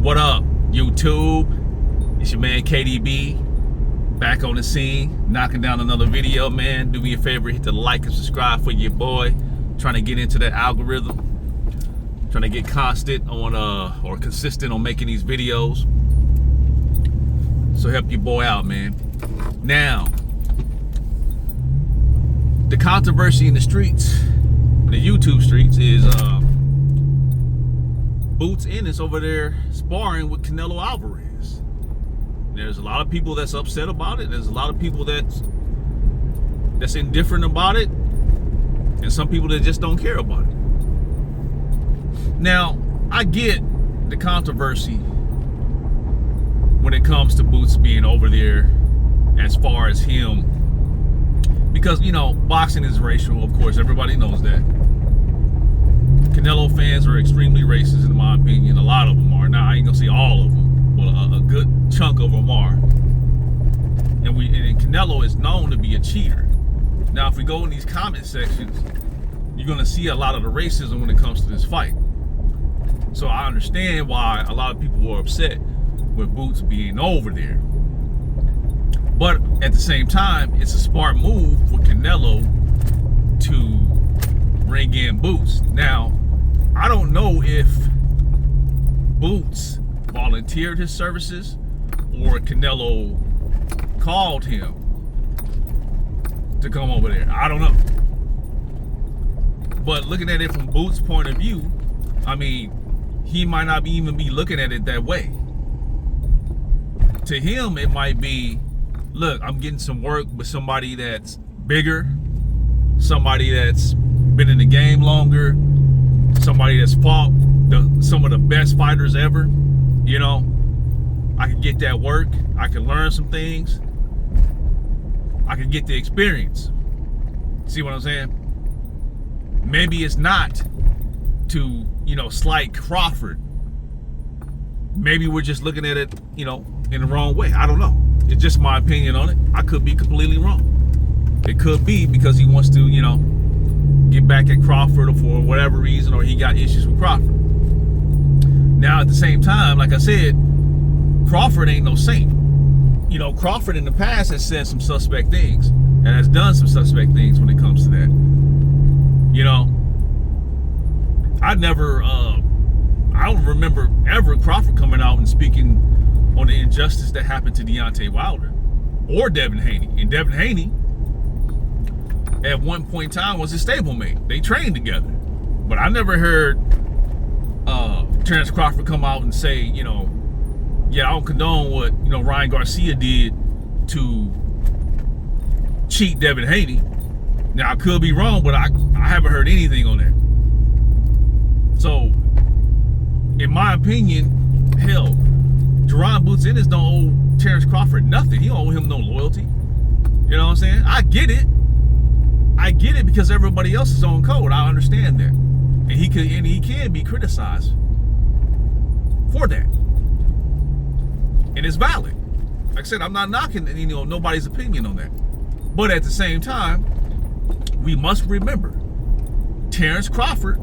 What up, YouTube? It's your man KDB, back on the scene, knocking down another video, man. Do me a favor, hit the like and subscribe for your boy. Trying to get into that algorithm. Trying to get constant on or consistent on making these videos. So help your boy out, man. Now, the controversy in the streets, the YouTube streets, is Boots Ennis over there sparring with Canelo Alvarez. There's a lot of people that's upset about it. There's a lot of people that's indifferent about it, and some people that just don't care about it. Now, I get the controversy when it comes to Boots being over there as far as him, because, you know, boxing is racial, of course, everybody knows that. Canelo fans are extremely racist, in my opinion. A lot of them are. Now, I ain't gonna say all of them, but a good chunk of them are. And Canelo is known to be a cheater. Now, if we go in these comment sections, you're gonna see a lot of the racism when it comes to this fight. So I understand why a lot of people were upset with Boots being over there. But at the same time, it's a smart move for Canelo to bring in Boots. Now, I don't know if Boots volunteered his services or Canelo called him to come over there. I don't know. But looking at it from Boots' point of view, I mean, he might not even be looking at it that way. To him, it might be, look, I'm getting some work with somebody that's bigger, somebody that's been in the game longer, somebody that's fought some of the best fighters ever. You know, I can get that work, I can learn some things, I can get the experience. See what I'm saying? Maybe it's not to, you know, slight Crawford. Maybe we're just looking at it, you know, in the wrong way. I don't know. It's just my opinion on it. I could be completely wrong. It could be because he wants to, you know, get back at Crawford, or for whatever reason, or he got issues with Crawford. Now, at the same time, like I said, Crawford ain't no saint. You know, Crawford in the past has said some suspect things and has done some suspect things when it comes to that. You know, I don't remember ever Crawford coming out and speaking on the injustice that happened to Deontay Wilder or Devin Haney. And Devin Haney, at one point in time, was his stablemate. They trained together. But I never heard Terence Crawford come out and say, you know, yeah, I don't condone what, you know, Ryan Garcia did to cheat Devin Haney. Now, I could be wrong, but I haven't heard anything on that. So, in my opinion, hell, Jerron Boots Ennis don't owe Terence Crawford nothing. He don't owe him no loyalty. You know what I'm saying? I get it because everybody else is on code. I understand that, and he can be criticized for that, and it's valid. Like I said, I'm not knocking, you know, nobody's opinion on that, but at the same time, we must remember Terence Crawford,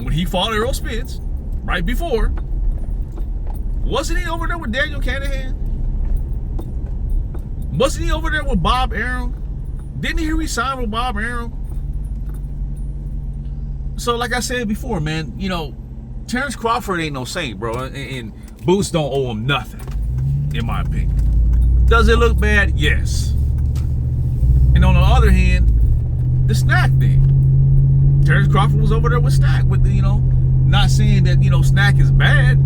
when he fought Errol Spence right before, wasn't he over there with Daniel Canahan? Wasn't he over there with Bob Arum? Didn't he resign with Bob Arum? So, like I said before, man, you know, Terence Crawford ain't no saint, bro, and Boots don't owe him nothing, in my opinion. Does it look bad? Yes. And on the other hand, the Snack thing. Terence Crawford was over there with Snack, with the, you know, not saying that, you know, Snack is bad,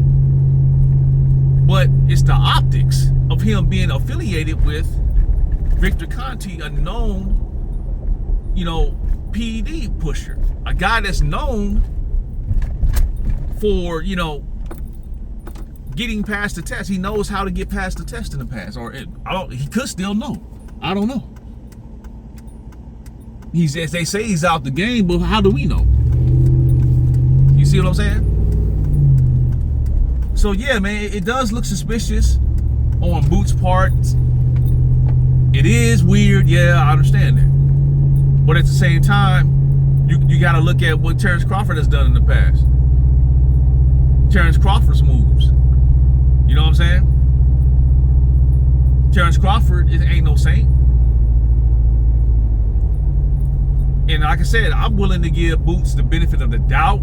but it's the optics of him being affiliated with Victor Conte, a known, you know, PED pusher, a guy that's known for, you know, getting past the test. He knows how to get past the test in the past, or he could still know. I don't know. They say he's out the game, but how do we know? You see what I'm saying? So yeah, man, it does look suspicious on Boots' part. It is weird, yeah, I understand that. But at the same time, you got to look at what Terence Crawford has done in the past. Terence Crawford's moves. You know what I'm saying? Terence Crawford ain't no saint. And like I said, I'm willing to give Boots the benefit of the doubt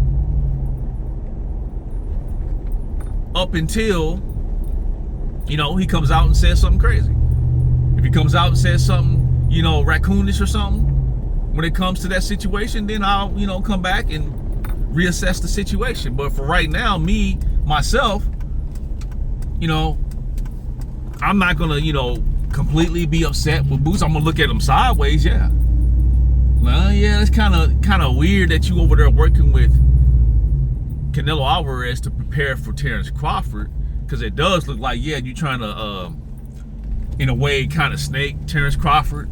up until, you know, he comes out and says something crazy. If he comes out and says something, you know, raccoonish or something, when it comes to that situation, then I'll, you know, come back and reassess the situation. But for right now, myself, you know, I'm not gonna, you know, completely be upset with Boots. I'm gonna look at him sideways, yeah. Well, yeah, it's kind of weird that you over there working with Canelo Alvarez to prepare for Terence Crawford, because it does look like, yeah, you're trying to, in a way, kind of snake Terence Crawford.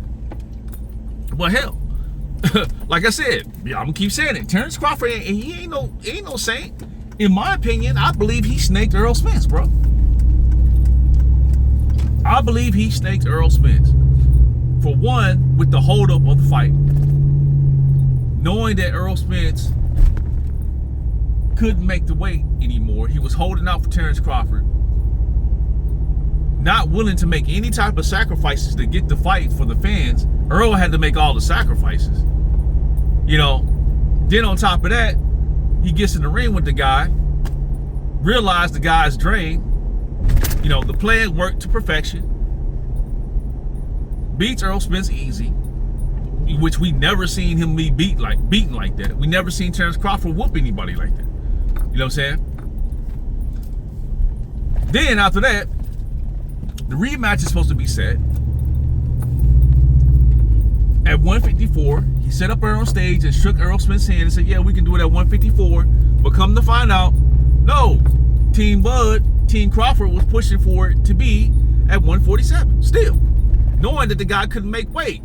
Well, hell, like I said, I'm gonna keep saying it. Terence Crawford, he ain't no saint. In my opinion, I believe he snaked Errol Spence, bro. I believe he snaked Errol Spence. For one, with the holdup of the fight, knowing that Errol Spence couldn't make the weight anymore, he was holding out for Terence Crawford, not willing to make any type of sacrifices to get the fight for the fans. Earl had to make all the sacrifices. You know, then on top of that, he gets in the ring with the guy, realized the guy's drained. You know, the plan worked to perfection. Beats Errol Spence easy, which we never seen him be beaten like that. We never seen Terence Crawford whoop anybody like that. You know what I'm saying? Then after that, the rematch is supposed to be set at 154. He set up Errol on stage and shook Errol Spence's hand and said, yeah, we can do it at 154. But come to find out, no, Team Crawford was pushing for it to be at 147 still, knowing that the guy couldn't make weight.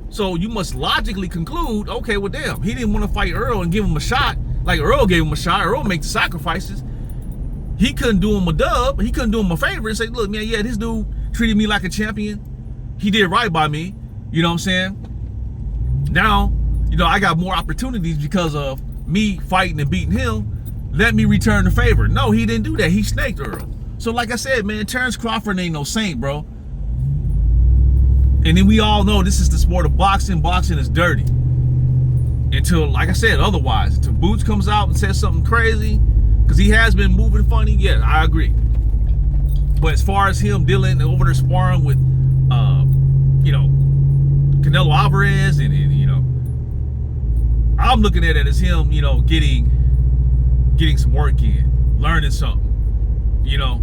So you must logically conclude, okay, well, damn, he didn't want to fight Earl and give him a shot. Like Earl gave him a shot. Earl make the sacrifices. He couldn't do him a dub. He couldn't do him a favor and say, look, man, yeah, this dude treated me like a champion. He did right by me. You know what I'm saying? Now, you know, I got more opportunities because of me fighting and beating him. Let me return the favor. No, he didn't do that. He snaked Earl. So like I said, man, Terence Crawford ain't no saint, bro. And then we all know this is the sport of boxing. Boxing is dirty. Until, like I said, otherwise. Until Boots comes out and says something crazy, because he has been moving funny, yeah, I agree. But as far as him dealing over there sparring with, you know, Canelo Alvarez and, you know, I'm looking at it as him, you know, getting some work in, learning something, you know,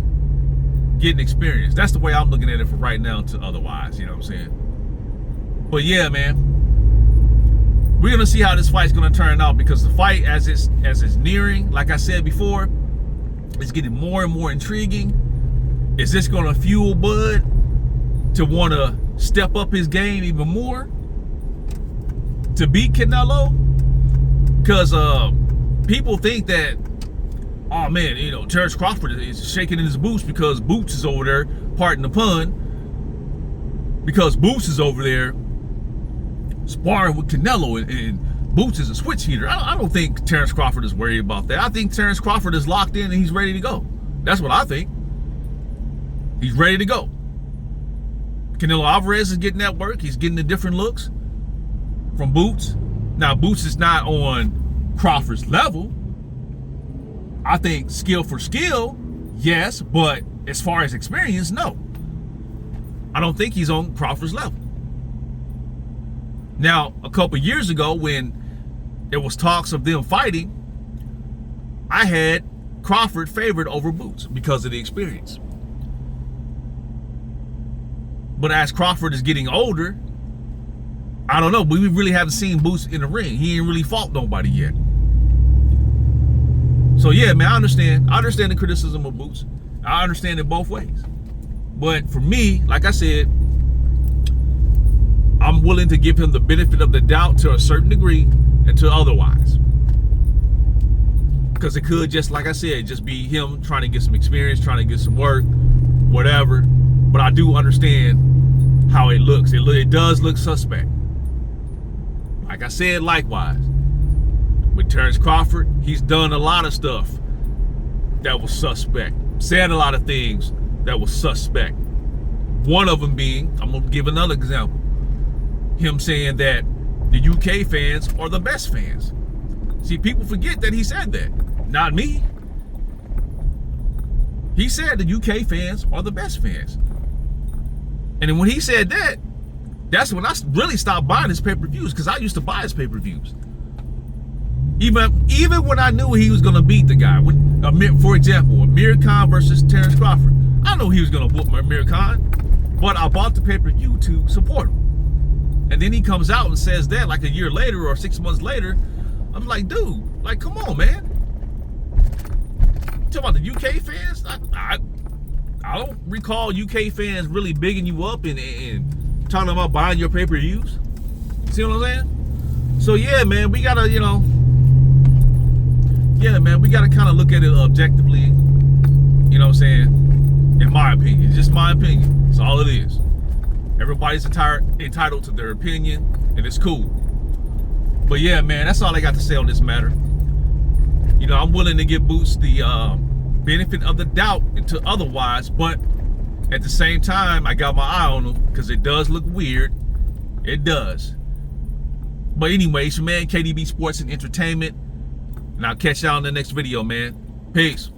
getting experience. That's the way I'm looking at it for right now to otherwise, you know what I'm saying? But yeah, man, we're gonna see how this fight's gonna turn out, because the fight as it's nearing, like I said before, it's getting more and more intriguing. Is this gonna fuel Bud to wanna step up his game even more to beat Canelo? Because people think that, oh man, you know, Terence Crawford is shaking in his boots because Boots is over there, pardon the pun, because Boots is over there sparring with Canelo and Boots is a switch heater. I don't think Terence Crawford is worried about that. I think Terence Crawford is locked in and he's ready to go. That's what I think. He's ready to go. Canelo Alvarez is getting that work. He's getting the different looks from Boots. Now, Boots is not on Crawford's level. I think skill for skill, yes, but as far as experience, no. I don't think he's on Crawford's level. Now, a couple years ago, when there was talks of them fighting, I had Crawford favored over Boots because of the experience. But as Crawford is getting older, I don't know, we really haven't seen Boots in the ring. He ain't really fought nobody yet. So yeah, man, I understand the criticism of Boots. I understand it both ways. But for me, like I said, I'm willing to give him the benefit of the doubt to a certain degree until otherwise. Because it could just, like I said, just be him trying to get some experience, trying to get some work, whatever. But I do understand how it looks. It does look suspect. Like I said, likewise, with Terence Crawford, he's done a lot of stuff that was suspect. Said a lot of things that was suspect. One of them being, I'm going to give another example. Him saying that the UK fans are the best fans. See, people forget that he said that. Not me. He said the UK fans are the best fans. And then when he said that, that's when I really stopped buying his pay-per-views, because I used to buy his pay-per-views. Even when I knew he was going to beat the guy. For example, Amir Khan versus Terence Crawford. I know he was going to whoop Amir Khan, but I bought the pay-per-view to support him. And then he comes out and says that like a year later or 6 months later. I'm like, dude, like, come on, man. Talking about the UK fans? I don't recall UK fans really bigging you up and talking about buying your pay-per-views. See what I'm saying? So yeah, man, we gotta, we gotta kind of look at it objectively. You know what I'm saying? In my opinion, it's just my opinion. That's all it is. Everybody's entitled to their opinion, and it's cool. But yeah, man, that's all I got to say on this matter. I'm willing to give Boots the benefit of the doubt until otherwise, but at the same time, I got my eye on him because it does look weird. It does. But anyway, it's your man, KDB Sports and Entertainment, and I'll catch y'all in the next video, man. Peace.